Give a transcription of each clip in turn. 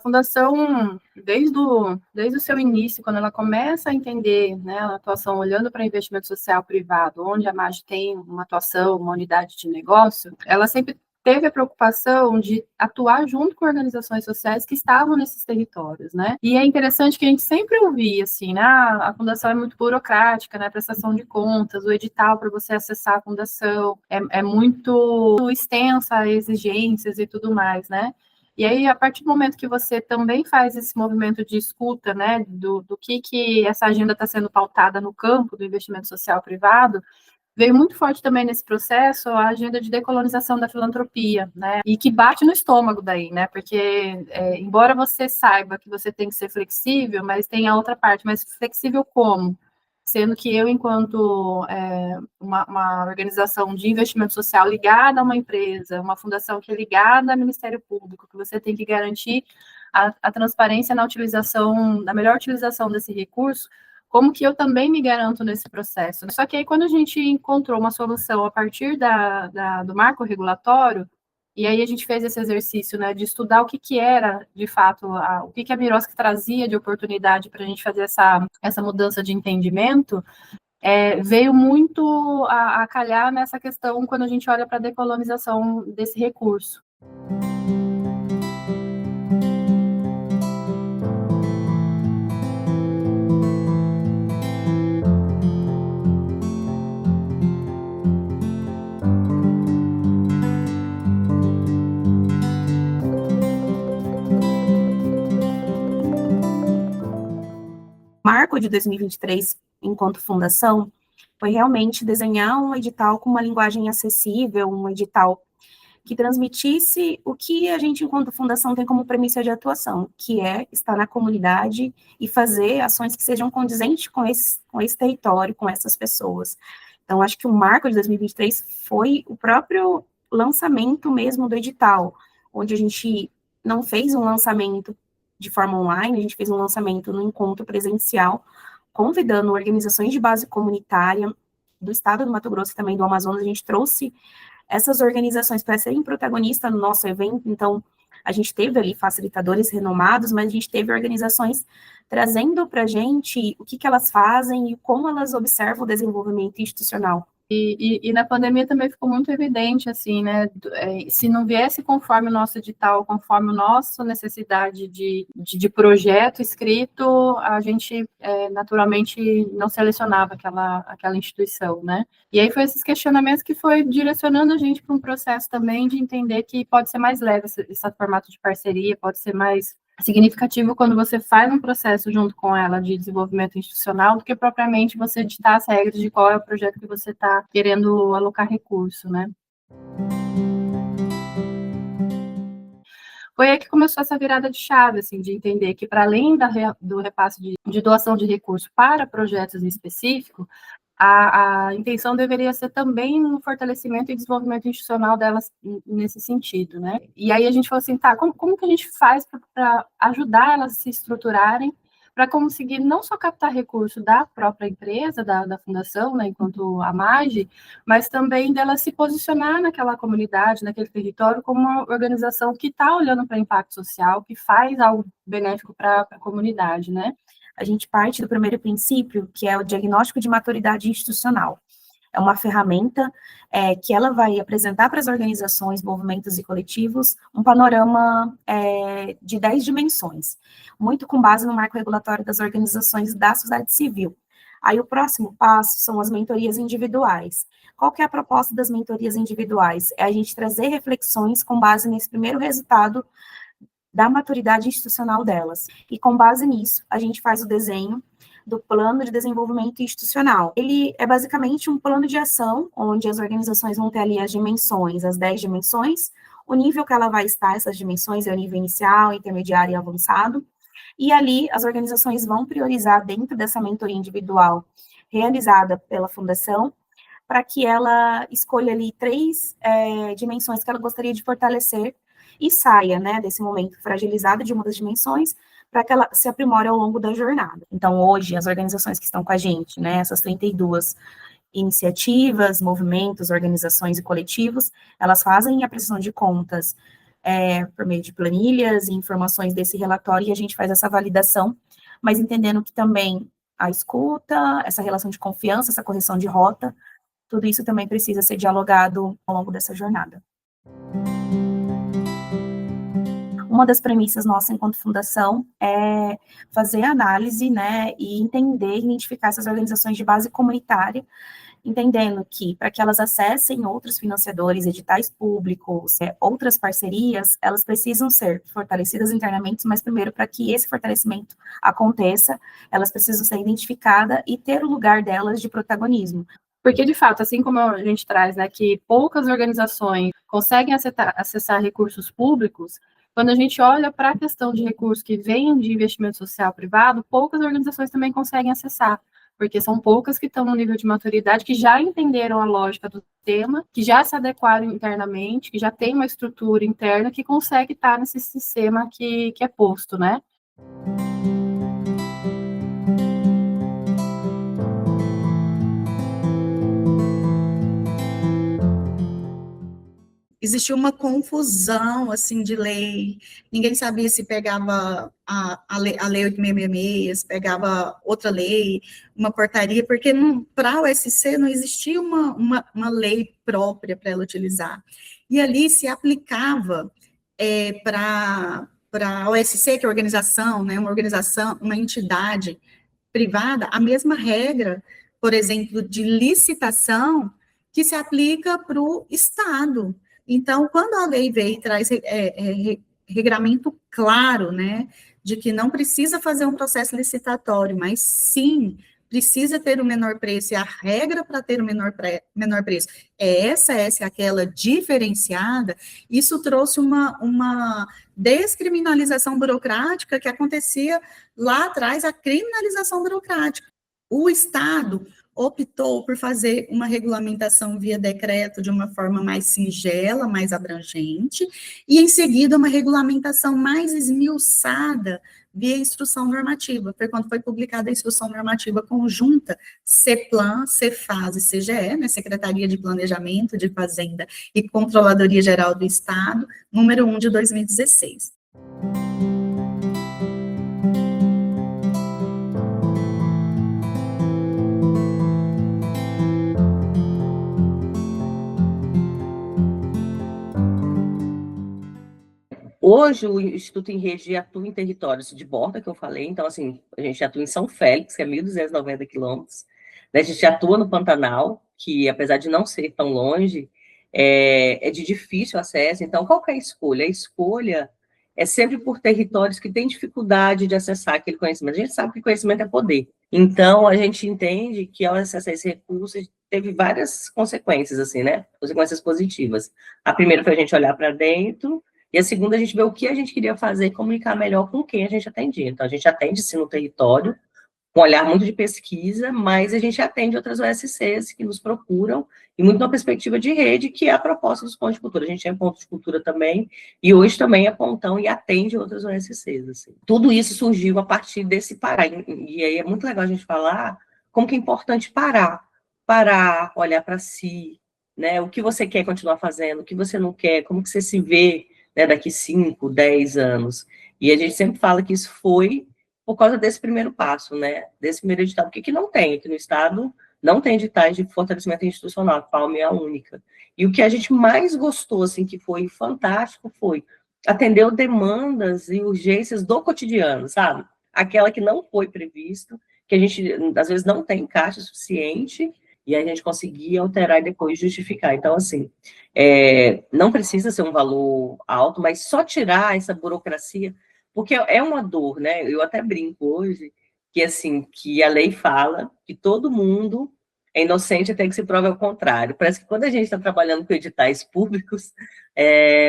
fundação, desde o seu início, quando ela começa a entender, né, a atuação olhando para investimento social privado, onde a MAGE tem uma atuação, uma unidade de negócio, ela sempre teve a preocupação de atuar junto com organizações sociais que estavam nesses territórios, né? E é interessante que a gente sempre ouvia, assim, né? A fundação é muito burocrática, né? Prestação de contas, o edital para você acessar a fundação é muito extensa, exigências e tudo mais, né? E aí, a partir do momento que você também faz esse movimento de escuta, né, do que essa agenda está sendo pautada no campo do investimento social privado, veio muito forte também nesse processo a agenda de decolonização da filantropia, né, e que bate no estômago daí, né, porque embora você saiba que você tem que ser flexível, mas tem a outra parte, mas flexível como? Sendo que eu, enquanto uma organização de investimento social ligada a uma empresa, uma fundação que é ligada ao Ministério Público, que você tem que garantir a transparência na utilização, na melhor utilização desse recurso, como que eu também me garanto nesse processo? Só que aí, quando a gente encontrou uma solução a partir do marco regulatório, e aí a gente fez esse exercício, né, de estudar o que era, de fato, o que a Mirosk trazia de oportunidade para a gente fazer essa mudança de entendimento, veio muito a calhar nessa questão quando a gente olha para a decolonização desse recurso. O marco de 2023, enquanto fundação, foi realmente desenhar um edital com uma linguagem acessível, um edital que transmitisse o que a gente, enquanto fundação, tem como premissa de atuação, que é estar na comunidade e fazer ações que sejam condizentes com esse território, com essas pessoas. Então, acho que o marco de 2023 foi o próprio lançamento mesmo do edital, onde a gente não fez um lançamento de forma online, a gente fez um lançamento no encontro presencial, convidando organizações de base comunitária do estado do Mato Grosso e também do Amazonas. A gente trouxe essas organizações para serem protagonistas no nosso evento. Então, a gente teve ali facilitadores renomados, mas a gente teve organizações trazendo para a gente o que elas fazem e como elas observam o desenvolvimento institucional. E na pandemia também ficou muito evidente, assim, né, se não viesse conforme o nosso edital, conforme a nossa necessidade de projeto escrito, a gente naturalmente não selecionava aquela instituição, né, e aí foi esses questionamentos que foi direcionando a gente para um processo também de entender que pode ser mais leve esse formato de parceria, pode ser mais significativo quando você faz um processo junto com ela de desenvolvimento institucional do que propriamente você ditar as regras de qual é o projeto que você está querendo alocar recurso, né? Foi aí que começou essa virada de chave, assim, de entender que, para além do repasse de doação de recursos para projetos em específico, a intenção deveria ser também um fortalecimento e desenvolvimento institucional delas nesse sentido, né? E aí a gente falou assim, tá, como que a gente faz para ajudar elas a se estruturarem para conseguir não só captar recurso da própria empresa, da fundação, né, enquanto a MAGE, mas também dela se posicionar naquela comunidade, naquele território, como uma organização que está olhando para o impacto social, que faz algo benéfico para a comunidade, né? A gente parte do primeiro princípio, que é o diagnóstico de maturidade institucional. É uma ferramenta que ela vai apresentar para as organizações, movimentos e coletivos um panorama de 10 dimensões, muito com base no marco regulatório das organizações da sociedade civil. Aí o próximo passo são as mentorias individuais. Qual que é a proposta das mentorias individuais? É a gente trazer reflexões com base nesse primeiro resultado da maturidade institucional delas. E com base nisso, a gente faz o desenho do plano de desenvolvimento institucional. Ele é basicamente um plano de ação, onde as organizações vão ter ali as dimensões, as 10 dimensões, o nível que ela vai estar, essas dimensões é o nível inicial, intermediário e avançado, e ali as organizações vão priorizar dentro dessa mentoria individual realizada pela fundação, para que ela escolha ali 3 dimensões que ela gostaria de fortalecer e saia, né, desse momento fragilizado de uma das dimensões, para que ela se aprimore ao longo da jornada. Então, hoje, as organizações que estão com a gente, né, essas 32 iniciativas, movimentos, organizações e coletivos, elas fazem a prestação de contas por meio de planilhas e informações desse relatório, e a gente faz essa validação, mas entendendo que também a escuta, essa relação de confiança, essa correção de rota, tudo isso também precisa ser dialogado ao longo dessa jornada. Uma das premissas nossa enquanto fundação é fazer análise, né, e entender, identificar essas organizações de base comunitária, entendendo que, para que elas acessem outros financiadores, editais públicos, outras parcerias, elas precisam ser fortalecidas internamente, mas primeiro, para que esse fortalecimento aconteça, elas precisam ser identificadas e ter o lugar delas de protagonismo. Porque, de fato, assim como a gente traz, né, que poucas organizações conseguem acessar recursos públicos, quando a gente olha para a questão de recursos que vêm de investimento social privado, poucas organizações também conseguem acessar, porque são poucas que estão no nível de maturidade, que já entenderam a lógica do tema, que já se adequaram internamente, que já tem uma estrutura interna que consegue estar nesse sistema que é posto, né? Existiu uma confusão, assim, de lei, ninguém sabia se pegava a lei 8.666, se pegava outra lei, uma portaria, porque para a USC não existia uma lei própria para ela utilizar. E ali se aplicava para a USC, que é organização, né, uma organização, uma entidade privada, a mesma regra, por exemplo, de licitação, que se aplica para o Estado. Então, quando a lei veio e traz regramento claro, né, de que não precisa fazer um processo licitatório, mas sim precisa ter o menor preço, e a regra para ter o menor preço é essa aquela diferenciada, isso trouxe uma descriminalização burocrática que acontecia lá atrás, a criminalização burocrática. O Estado optou por fazer uma regulamentação via decreto de uma forma mais singela, mais abrangente, e em seguida uma regulamentação mais esmiuçada via instrução normativa. Foi quando foi publicada a instrução normativa conjunta CEPLAN, CEFAS e CGE, né, Secretaria de Planejamento de Fazenda e Controladoria Geral do Estado, número 1 de 2016. Hoje, o Instituto Enrede atua em territórios de borda, que eu falei, então, assim, a gente atua em São Félix, que é 1.290 quilômetros, né? A gente atua no Pantanal, que, apesar de não ser tão longe, é de difícil acesso. Então, qual que é a escolha? A escolha é sempre por territórios que têm dificuldade de acessar aquele conhecimento. A gente sabe que conhecimento é poder. Então, a gente entende que, ao acessar esse recurso, teve várias consequências, assim, né? Consequências positivas. A primeira foi a gente olhar para dentro, e a segunda, a gente vê o que a gente queria fazer e comunicar melhor com quem a gente atendia. Então, a gente atende, sim, no território, com um olhar muito de pesquisa, mas a gente atende outras OSCs que nos procuram, e muito na perspectiva de rede, que é a proposta dos pontos de cultura. A gente tem pontos de cultura também, e hoje também é pontão e atende outras OSCs. Assim. Tudo isso surgiu a partir desse parar. E aí é muito legal a gente falar como que é importante parar, olhar para si, né? O que você quer continuar fazendo, o que você não quer, como que você se vê, né, daqui 5, 10 anos. E a gente sempre fala que isso foi por causa desse primeiro passo, né, desse primeiro edital, porque aqui não tem, aqui no Estado não tem editais de fortalecimento institucional, a FAUM é a única. E o que a gente mais gostou, assim, que foi fantástico, foi atender demandas e urgências do cotidiano, sabe? Aquela que não foi previsto, que a gente, às vezes, não tem caixa suficiente, e a gente conseguia alterar e depois justificar. Então, assim, não precisa ser um valor alto, mas só tirar essa burocracia, porque é uma dor, né? Eu até brinco hoje, que assim, que a lei fala que todo mundo é inocente até que se prove ao contrário. Parece que quando a gente está trabalhando com editais públicos,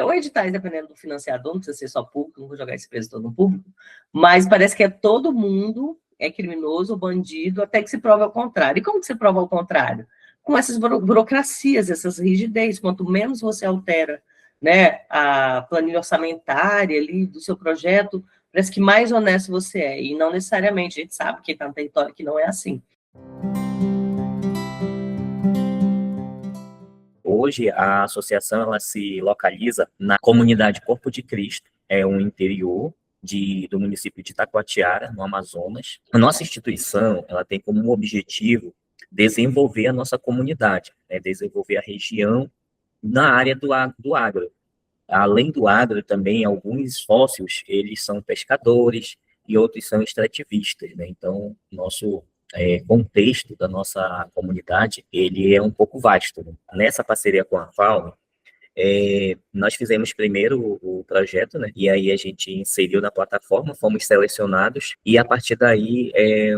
ou editais, dependendo do financiador, não precisa ser só público, não vou jogar esse peso todo no público, mas parece que todo mundo é criminoso ou bandido até que se prove ao contrário. E como que se prova ao contrário? Com essas burocracias, essas rigidez. Quanto menos você altera, né, a planilha orçamentária ali do seu projeto, parece que mais honesto você é. E não necessariamente, a gente sabe que está no território que não é assim. hoje a associação ela se localiza na comunidade Corpo de Cristo, é um interior do município de Itacoatiara, no Amazonas. A nossa instituição ela tem como objetivo desenvolver a nossa comunidade, né, desenvolver a região na área do agro. Além do agro, também alguns sócios, eles são pescadores e outros são extrativistas, né? Então, nosso contexto da nossa comunidade, ele é um pouco vasto, né? Nessa parceria com a FAO, nós fizemos primeiro o projeto, né? E aí a gente inseriu na plataforma, fomos selecionados, e a partir daí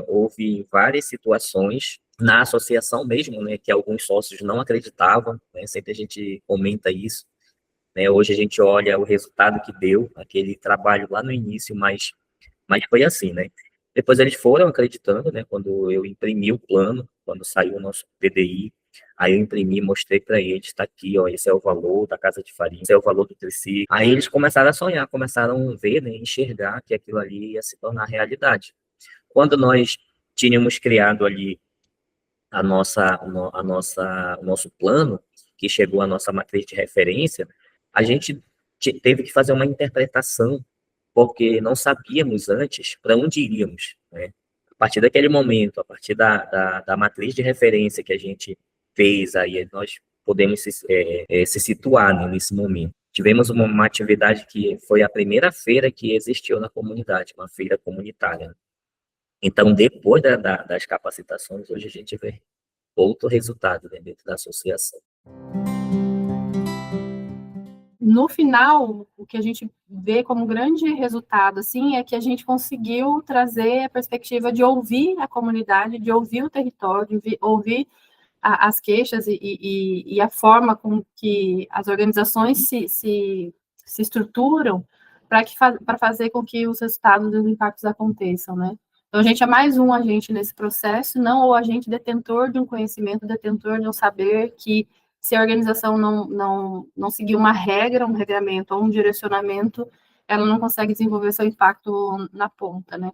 houve várias situações na associação mesmo, né? Que alguns sócios não acreditavam, né? Sempre a gente comenta isso, né? Hoje a gente olha o resultado que deu, aquele trabalho lá no início, mas foi assim, né? Depois eles foram acreditando, né? Quando eu imprimi o plano, quando saiu o nosso PDI, aí eu imprimi, mostrei para eles, está aqui, ó, esse é o valor da casa de farinha, esse é o valor do triciclo. Aí eles começaram a sonhar, começaram a ver, né, enxergar que aquilo ali ia se tornar realidade. Quando nós tínhamos criado ali o nosso plano, que chegou à nossa matriz de referência, a gente teve que fazer uma interpretação, porque não sabíamos antes para onde iríamos, né? A partir daquele momento, a partir da matriz de referência que a gente fez, aí nós podemos se situar, né, nesse momento. Tivemos uma atividade que foi a primeira feira que existiu na comunidade, uma feira comunitária, né? Então, depois das capacitações, hoje a gente vê outro resultado, né, dentro da associação. No final, o que a gente vê como grande resultado, assim, é que a gente conseguiu trazer a perspectiva de ouvir a comunidade, de ouvir o território, de ouvir as queixas e a forma com que as organizações se estruturam para fazer com que os resultados dos impactos aconteçam, né? Então, a gente é mais um agente nesse processo, não o agente detentor de um conhecimento, detentor de um saber que, se a organização não seguir uma regra, um regramento ou um direcionamento, ela não consegue desenvolver seu impacto na ponta, né?